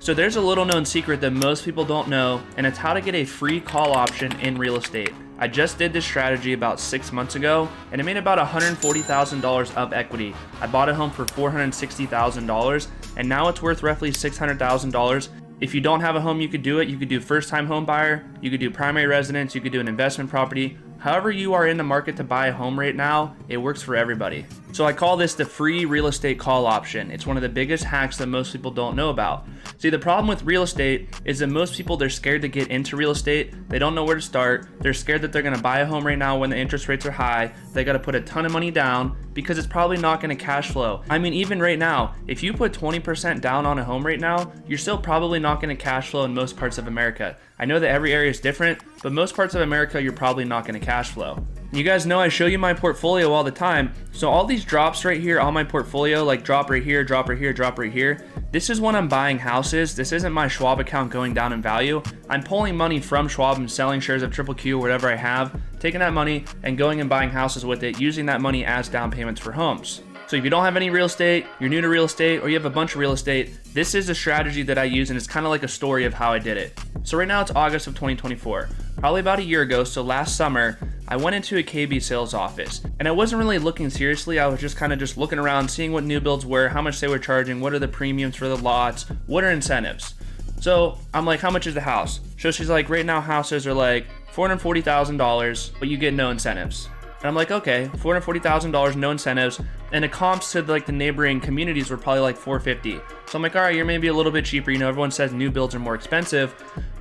So there's a little known secret that most people don't know, and it's how to get a free call option in real estate. I just did this strategy about 6 months ago, and it made about $140,000 of equity. I bought a home for $460,000, and now it's worth roughly $600,000. If you don't have a home, you could do it. You could do first-time home buyer, you could do primary residence, you could do an investment property. However you are in the market to buy a home right now, it works for everybody. So I call this the free real estate call option. It's one of the biggest hacks that most people don't know about. See, the problem with real estate is that most people, they're scared to get into real estate. They don't know where to start. They're scared that they're gonna buy a home right now when the interest rates are high. They gotta put a ton of money down because it's probably not gonna cash flow. I mean, even right now, if you put 20% down on a home right now, you're still probably not gonna cash flow in most parts of America. I know that every area is different, but most parts of America, you're probably not gonna cash flow. You guys know I show you my portfolio all the time. So all these drops right here on my portfolio, like drop right here, drop right here, drop right here, this is when I'm buying houses. This isn't my Schwab account going down in value. I'm pulling money from Schwab and selling shares of Triple Q or whatever I have, taking that money and going and buying houses with it, using that money as down payments for homes. So if you don't have any real estate, you're new to real estate, or you have a bunch of real estate, this is a strategy that I use, and it's kind of like a story of how I did it. So right now it's August of 2024. Probably about a year ago, so last summer, I went into a KB sales office, and I wasn't really looking seriously. I was just kind of just looking around, seeing what new builds were, how much they were charging, what are the premiums for the lots, what are incentives. So I'm like, how much is the house? So she's like, right now houses are like $440,000, but you get no incentives. And I'm like, okay, $440,000, no incentives, and the comps to like the neighboring communities were probably like $450. So I'm like, all right, you're maybe a little bit cheaper. You know, everyone says new builds are more expensive,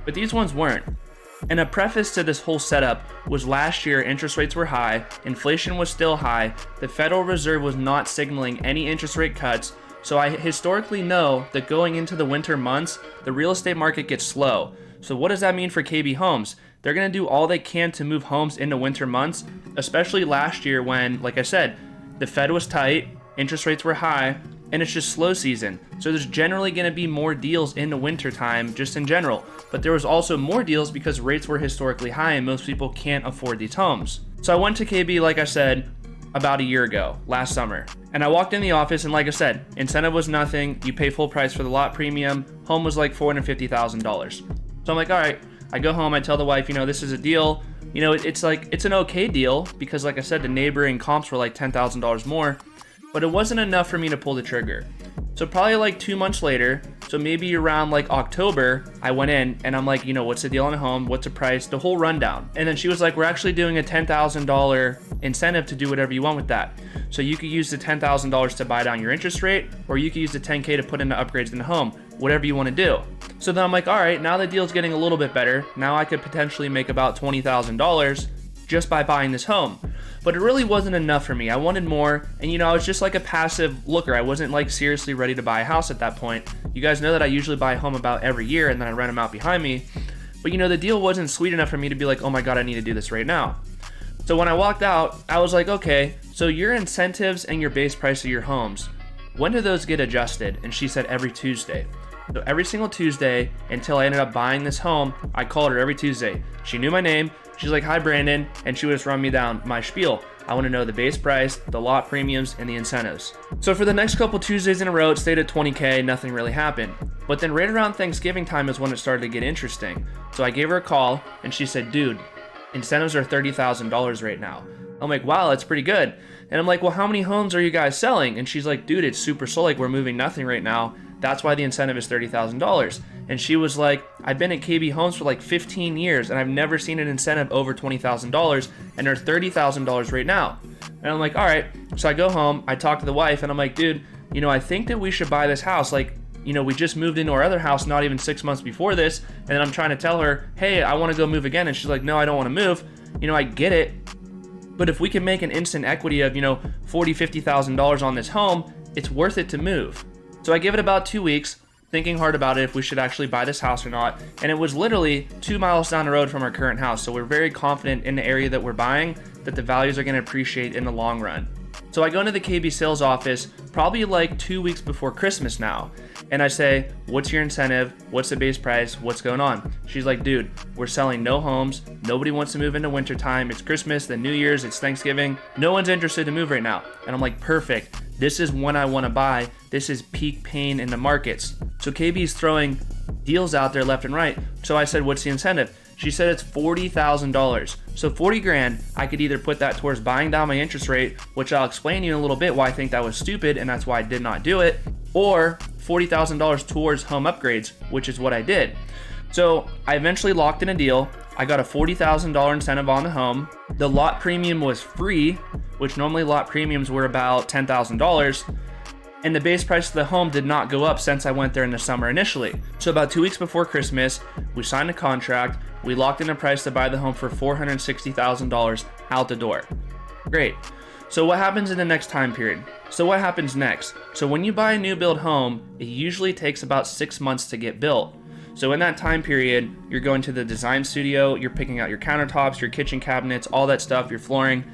but these ones weren't. And a preface to this whole setup was last year interest rates were high, inflation was still high, the Federal Reserve was not signaling any interest rate cuts, so I historically know that going into the winter months, the real estate market gets slow. So what does that mean for KB Homes? They're gonna do all they can to move homes into winter months, especially last year when, like I said, the Fed was tight, interest rates were high, and it's just slow season. So there's generally gonna be more deals in the winter time, just in general. But there was also more deals because rates were historically high and most people can't afford these homes. So I went to KB, like I said, about a year ago, last summer. And I walked in the office and like I said, incentive was nothing. You pay full price for the lot premium. Home was like $450,000. So I'm like, all right, I go home, I tell the wife, you know, this is a deal. You know, it's an okay deal because like I said, the neighboring comps were like $10,000 more, but it wasn't enough for me to pull the trigger. So probably like 2 months later, so maybe around like October, I went in and I'm like, you know, what's the deal on a home? What's the price? The whole rundown. And then she was like, we're actually doing a $10,000 incentive to do whatever you want with that. So you could use the $10,000 to buy down your interest rate, or you could use the $10K to put into upgrades in the home, whatever you want to do. So then I'm like, all right, now the deal's getting a little bit better. Now I could potentially make about $20,000 just by buying this home. But it really wasn't enough for me. I wanted more, and you know, I was just like a passive looker. I wasn't like seriously ready to buy a house at that point. You guys know that I usually buy a home about every year and then I rent them out behind me. But you know, the deal wasn't sweet enough for me to be like, oh my God, I need to do this right now. So when I walked out, I was like, okay, so your incentives and your base price of your homes, when do those get adjusted? And she said every Tuesday. So every single Tuesday until I ended up buying this home, I called her every Tuesday. She knew my name. She's like, hi, Brandon. And she would just run me down my spiel. I want to know the base price, the lot premiums, and the incentives. So for the next couple Tuesdays in a row, it stayed at 20K, nothing really happened. But then right around Thanksgiving time is when it started to get interesting. So I gave her a call and she said, dude, incentives are $30,000 right now. I'm like, wow, that's pretty good. And I'm like, well, how many homes are you guys selling? And she's like, dude, it's super slow. Like, we're moving nothing right now. That's why the incentive is $30,000. And she was like, I've been at KB Homes for like 15 years and I've never seen an incentive over $20,000, and they're $30,000 right now. And I'm like, all right. So I go home, I talk to the wife, and I'm like, dude, you know, I think that we should buy this house. Like, you know, we just moved into our other house not even 6 months before this. And then I'm trying to tell her, hey, I want to go move again. And she's like, no, I don't want to move. You know, I get it. But if we can make an instant equity of, you know, $40,000, $50,000 on this home, it's worth it to move. So I give it about 2 weeks, thinking hard about it if we should actually buy this house or not. And it was literally 2 miles down the road from our current house. So we're very confident in the area that we're buying that the values are going to appreciate in the long run. So I go into the KB sales office probably like 2 weeks before Christmas now. And I say, what's your incentive? What's the base price? What's going on? She's like, dude, we're selling no homes. Nobody wants to move into winter time. It's Christmas, then New Year's, it's Thanksgiving. No one's interested to move right now. And I'm like, perfect. This is when I want to buy. This is peak pain in the markets. So KB is throwing deals out there left and right. So I said, what's the incentive? She said it's $40,000. So 40 grand, I could either put that towards buying down my interest rate, which I'll explain to you in a little bit why I think that was stupid and that's why I did not do it, or $40,000 towards home upgrades, which is what I did. So I eventually locked in a deal. I got a $40,000 incentive on the home. The lot premium was free, which normally lot premiums were about $10,000. And the base price of the home did not go up since I went there in the summer initially. So about 2 weeks before Christmas, we signed a contract. We locked in a price to buy the home for $460,000 out the door. Great. So what happens in the next time period? So what happens next? So when you buy a new build home, it usually takes about 6 months to get built. So in that time period, you're going to the design studio, you're picking out your countertops, your kitchen cabinets, all that stuff, your flooring.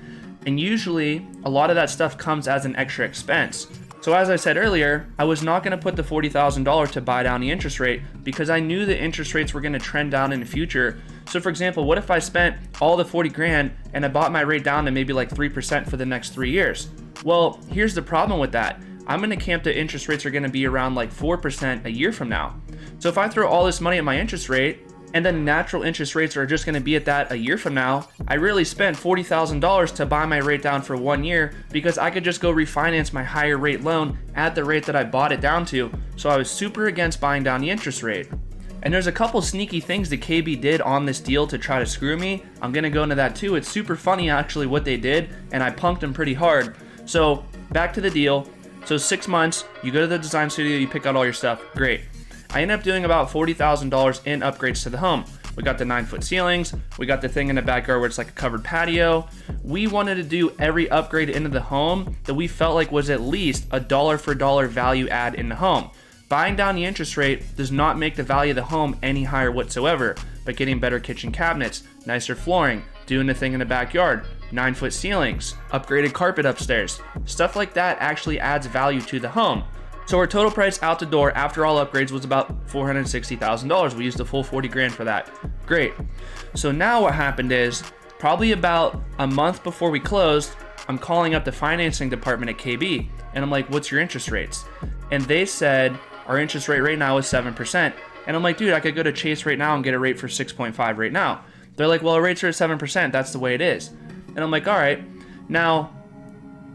And usually a lot of that stuff comes as an extra expense. So as I said earlier, I was not going to put the $40,000 to buy down the interest rate because I knew the interest rates were going to trend down in the future. So for example, what if I spent all the 40 grand and I bought my rate down to maybe like 3% for the next 3 years? Well, here's the problem with that. I'm going to camp that interest rates are going to be around like 4% a year from now. So if I throw all this money at my interest rate and then natural interest rates are just going to be at that a year from now, I really spent $40,000 to buy my rate down for 1 year because I could just go refinance my higher rate loan at the rate that I bought it down to. So I was super against buying down the interest rate. And there's a couple sneaky things that KB did on this deal to try to screw me. I'm going to go into that too. It's super funny actually what they did, and I punked them pretty hard. So back to the deal. So 6 months, you go to the design studio, you pick out all your stuff. Great. I ended up doing about $40,000 in upgrades to the home. We got the 9-foot ceilings. We got the thing in the backyard where it's like a covered patio. We wanted to do every upgrade into the home that we felt like was at least a dollar for dollar value add in the home. Buying down the interest rate does not make the value of the home any higher whatsoever, but getting better kitchen cabinets, nicer flooring, doing the thing in the backyard, 9-foot ceilings, upgraded carpet upstairs, stuff like that actually adds value to the home. So our total price out the door after all upgrades was about $460,000. We used the full 40 grand for that. Great. So now what happened is probably about a month before we closed, I'm calling up the financing department at KB and I'm like, what's your interest rates? And they said, our interest rate right now is 7%. And I'm like, dude, I could go to Chase right now and get a rate for 6.5 right now. They're like, well, our rates are at 7%. That's the way it is. And I'm like, all right. Now,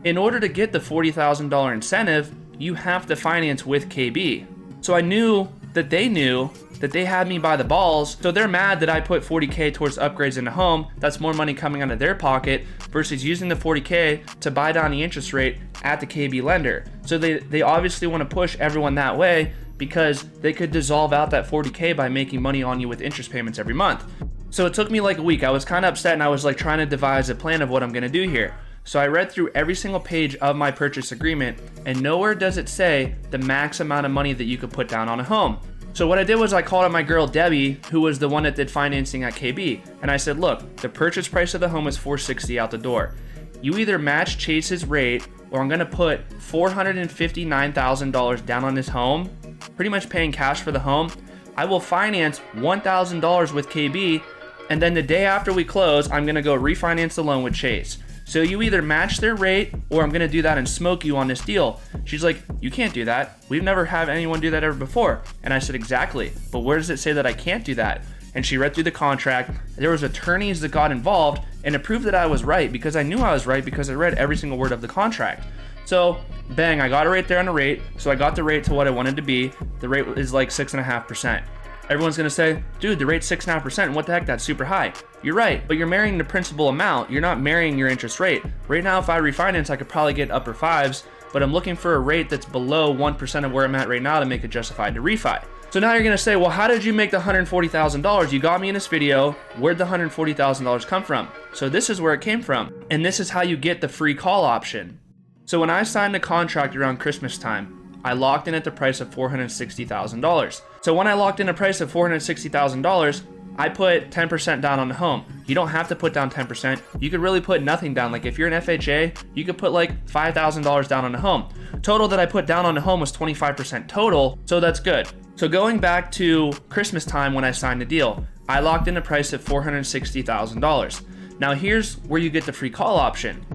in order to get the $40,000 incentive, you have to finance with KB. So I knew that they had me by the balls. So they're mad that I put 40K towards upgrades in the home. That's more money coming out of their pocket versus using the 40K to buy down the interest rate at the KB lender. So they obviously want to push everyone that way because they could dissolve out that 40K by making money on you with interest payments every month. So it took me like a week. I was kind of upset and I was like trying to devise a plan of what I'm going to do here. So I read through every single page of my purchase agreement and nowhere does it say the max amount of money that you could put down on a home. So what I did was I called up my girl Debbie, who was the one that did financing at KB, and I said, look, the purchase price of the home is $460,000 out the door. You either match Chase's rate or I'm gonna put $459,000 down on this home, pretty much paying cash for the home. I will finance $1,000 with KB, and then the day after we close, I'm gonna go refinance the loan with Chase. So you either match their rate or I'm gonna do that and smoke you on this deal. She's like, you can't do that. We've never had anyone do that ever before. And I said, exactly, but where does it say that I can't do that? And she read through the contract. There was attorneys that got involved and it proved that I was right because I knew I was right because I read every single word of the contract. So bang, I got it right there on the rate. So I got the rate to what I wanted to be. The rate is like 6.5%. Everyone's gonna say, dude, the rate's 6.5%. What the heck? That's super high. You're right, but you're marrying the principal amount. You're not marrying your interest rate. Right now, if I refinance, I could probably get upper fives, but I'm looking for a rate that's below 1% of where I'm at right now to make it justified to refi. So now you're gonna say, well, how did you make the $140,000? You got me in this video. Where'd the $140,000 come from? So this is where it came from. And this is how you get the free call option. So when I signed the contract around Christmas time, I locked in at the price of $460,000. So when I locked in a price of $460,000, I put 10% down on the home. You don't have to put down 10%. You could really put nothing down. Like if you're an FHA, you could put like $5,000 down on the home. Total that I put down on the home was 25% total, so that's good. So going back to Christmas time when I signed the deal, I locked in a price of $460,000. Now here's where you get the free call option.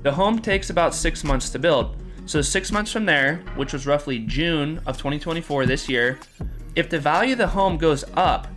The home takes about 6 months to build. So 6 months from there, which was roughly June of 2024 this year, If the value of the home goes up,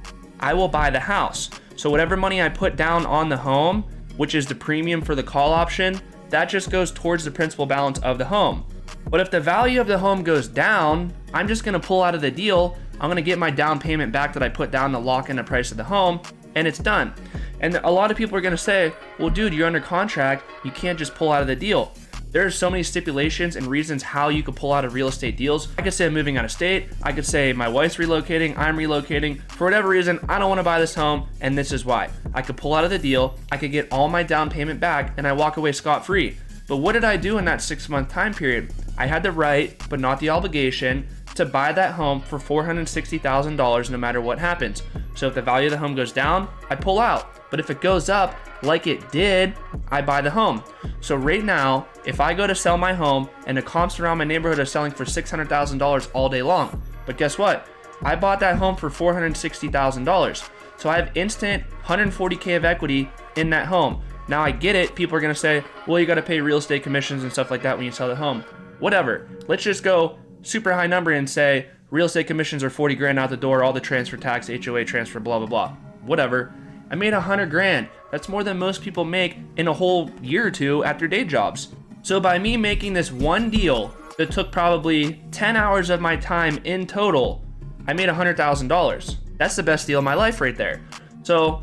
I will buy the house. So whatever money I put down on the home, which is the premium for the call option, that just goes towards the principal balance of the home. But if the value of the home goes down, I'm just gonna pull out of the deal. I'm gonna get my down payment back that I put down to lock in the price of the home, and it's done. And a lot of people are gonna say, well, dude, you're under contract. You can't just pull out of the deal. There are so many stipulations and reasons how you could pull out of real estate deals. I could say I'm moving out of state. I could say my wife's relocating, I'm relocating. For whatever reason, I don't wanna buy this home, and this is why. I could pull out of the deal, I could get all my down payment back, and I walk away scot-free. But what did I do in that 6-month time period? I had the right, but not the obligation, to buy that home for $460,000 no matter what happens. So if the value of the home goes down, I pull out. But if it goes up, like it did, I buy the home. So right now, if I go to sell my home and the comps around my neighborhood are selling for $600,000 all day long, but guess what? I bought that home for $460,000. So I have instant $140K of equity in that home. Now I get it, people are gonna say, well, you gotta pay real estate commissions and stuff like that when you sell the home. Whatever, let's just go super high number and say real estate commissions are 40 grand out the door, all the transfer tax, HOA transfer, blah, blah, blah. Whatever, I made 100 grand. That's more than most people make in a whole year or two at their day jobs. So by me making this one deal that took probably 10 hours of my time in total, I made $100,000. That's the best deal of my life right there. So,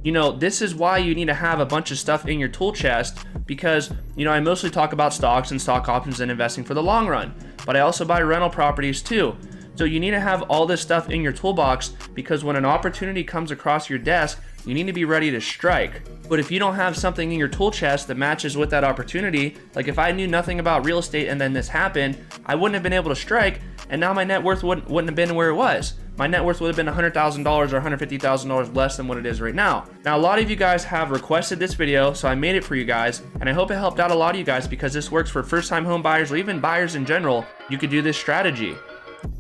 you know, this is why you need to have a bunch of stuff in your tool chest, because, you know, I mostly talk about stocks and stock options and investing for the long run, but I also buy rental properties too. So you need to have all this stuff in your toolbox, because when an opportunity comes across your desk, you need to be ready to strike. But if you don't have something in your tool chest that matches with that opportunity, like if I knew nothing about real estate and then this happened, I wouldn't have been able to strike, and now my net worth wouldn't have been where it was. My net worth would have been $100,000 or $150,000 less than what it is right now. Now, a lot of you guys have requested this video, so I made it for you guys, and I hope it helped out a lot of you guys, because this works for first-time home buyers or even buyers in general. You could do this strategy.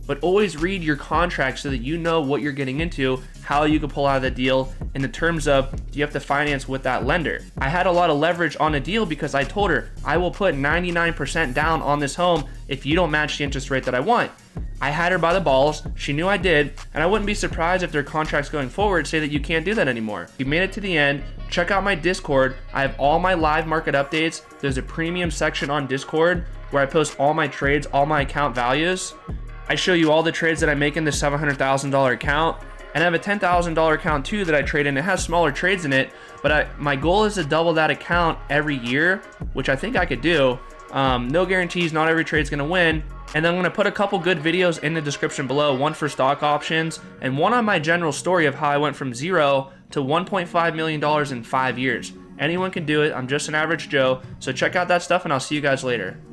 But always read your contract so that you know what you're getting into, how you can pull out of the deal, in the terms of, do you have to finance with that lender? I had a lot of leverage on a deal because I told her, I will put 99% down on this home if you don't match the interest rate that I want. I had her by the balls, she knew I did, and I wouldn't be surprised if their contracts going forward say that you can't do that anymore. If you made it to the end, check out my Discord. I have all my live market updates. There's a premium section on Discord where I post all my trades, all my account values. I show you all the trades that I make in the $700,000 account, and I have a $10,000 account too that I trade in. It has smaller trades in it, but my goal is to double that account every year, which I think I could do. No guarantees, not every trade's gonna win. And then I'm gonna put a couple good videos in the description below, one for stock options and one on my general story of how I went from $0 to $1.5 million in 5 years. Anyone can do it. I'm just an average Joe. So check out that stuff, and I'll see you guys later.